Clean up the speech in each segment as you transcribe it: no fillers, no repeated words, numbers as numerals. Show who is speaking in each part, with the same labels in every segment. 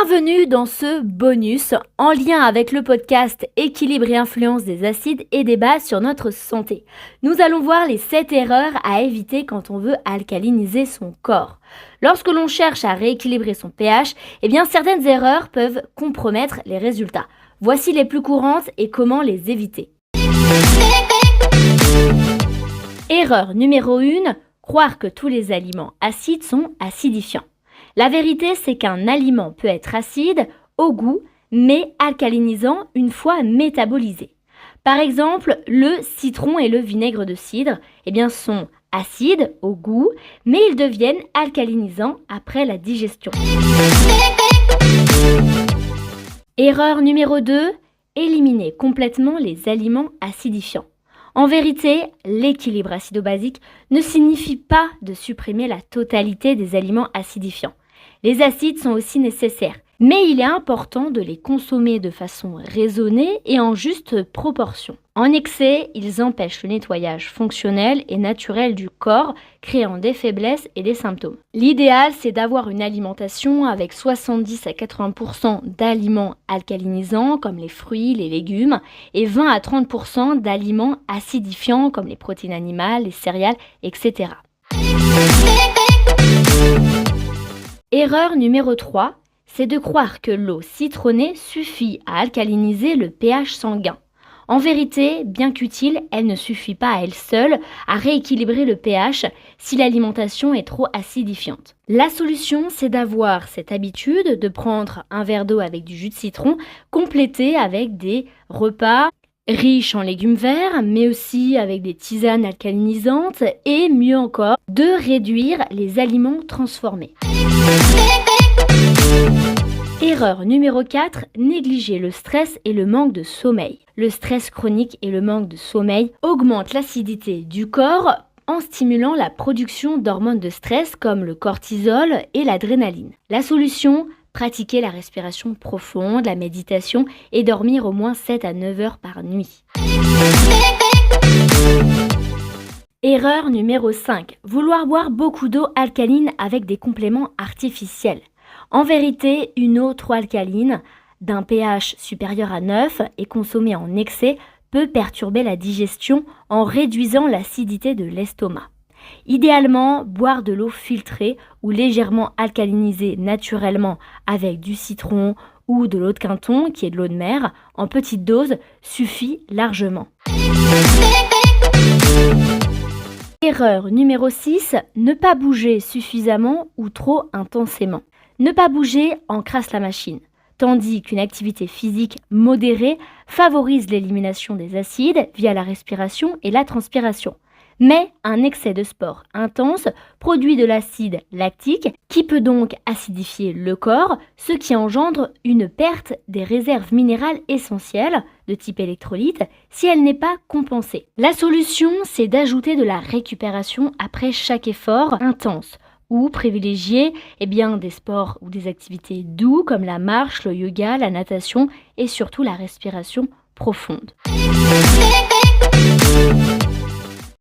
Speaker 1: Bienvenue dans ce bonus en lien avec le podcast Équilibre et influence des acides et des bases sur notre santé. Nous allons voir les 7 erreurs à éviter quand on veut alcaliniser son corps. Lorsque l'on cherche à rééquilibrer son pH, certaines erreurs peuvent compromettre les résultats. Voici les plus courantes et comment les éviter. Erreur numéro 1, croire que tous les aliments acides sont acidifiants. La vérité, c'est qu'un aliment peut être acide au goût, mais alcalinisant une fois métabolisé. Par exemple, le citron et le vinaigre de cidre sont acides au goût, mais ils deviennent alcalinisants après la digestion. Erreur numéro 2, éliminer complètement les aliments acidifiants. En vérité, l'équilibre acido-basique ne signifie pas de supprimer la totalité des aliments acidifiants. Les acides sont aussi nécessaires, mais il est important de les consommer de façon raisonnée et en juste proportion. En excès, ils empêchent le nettoyage fonctionnel et naturel du corps, créant des faiblesses et des symptômes. L'idéal, c'est d'avoir une alimentation avec 70 à 80% d'aliments alcalinisants comme les fruits, les légumes, et 20 à 30% d'aliments acidifiants comme les protéines animales, les céréales, etc. Erreur numéro 3, c'est de croire que l'eau citronnée suffit à alcaliniser le pH sanguin. En vérité, bien qu'utile, elle ne suffit pas à elle seule à rééquilibrer le pH si l'alimentation est trop acidifiante. La solution, c'est d'avoir cette habitude de prendre un verre d'eau avec du jus de citron, complété avec des repas riches en légumes verts, mais aussi avec des tisanes alcalinisantes et mieux encore, de réduire les aliments transformés. Erreur numéro 4, négliger le stress et le manque de sommeil. Le stress chronique et le manque de sommeil augmentent l'acidité du corps en stimulant la production d'hormones de stress comme le cortisol et l'adrénaline. La solution, pratiquer la respiration profonde, la méditation et dormir au moins 7 à 9 heures par nuit. Erreur numéro 5. Vouloir boire beaucoup d'eau alcaline avec des compléments artificiels. En vérité, une eau trop alcaline, d'un pH supérieur à 9 et consommée en excès, peut perturber la digestion en réduisant l'acidité de l'estomac. Idéalement, boire de l'eau filtrée ou légèrement alcalinisée naturellement avec du citron ou de l'eau de Quinton, qui est de l'eau de mer, en petite dose, suffit largement. Erreur numéro 6, ne pas bouger suffisamment ou trop intensément. Ne pas bouger encrasse la machine, tandis qu'une activité physique modérée favorise l'élimination des acides via la respiration et la transpiration. Mais un excès de sport intense produit de l'acide lactique qui peut donc acidifier le corps, ce qui engendre une perte des réserves minérales essentielles de type électrolyte si elle n'est pas compensée. La solution, c'est d'ajouter de la récupération après chaque effort intense ou privilégier des sports ou des activités doux comme la marche, le yoga, la natation et surtout la respiration profonde.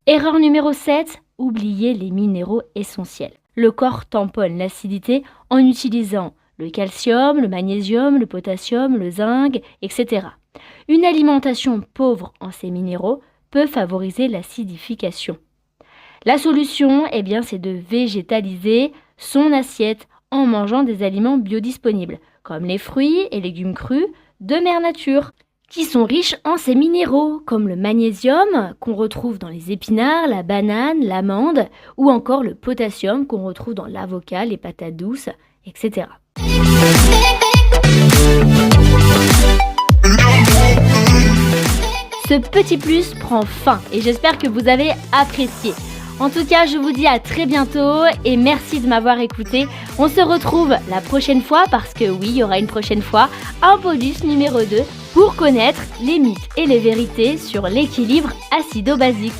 Speaker 1: Erreur numéro 7, oublier les minéraux essentiels. Le corps tamponne l'acidité en utilisant le calcium, le magnésium, le potassium, le zinc, etc. Une alimentation pauvre en ces minéraux peut favoriser l'acidification. La solution, c'est de végétaliser son assiette en mangeant des aliments biodisponibles, comme les fruits et légumes crus de mère nature, qui sont riches en ces minéraux, comme le magnésium qu'on retrouve dans les épinards, la banane, l'amande, ou encore le potassium qu'on retrouve dans l'avocat, les patates douces, etc. Ce petit plus prend fin et j'espère que vous avez apprécié. En tout cas, je vous dis à très bientôt et merci de m'avoir écouté. On se retrouve la prochaine fois parce que oui, il y aura une prochaine fois, un bonus numéro 2 pour connaître les mythes et les vérités sur l'équilibre acido-basique.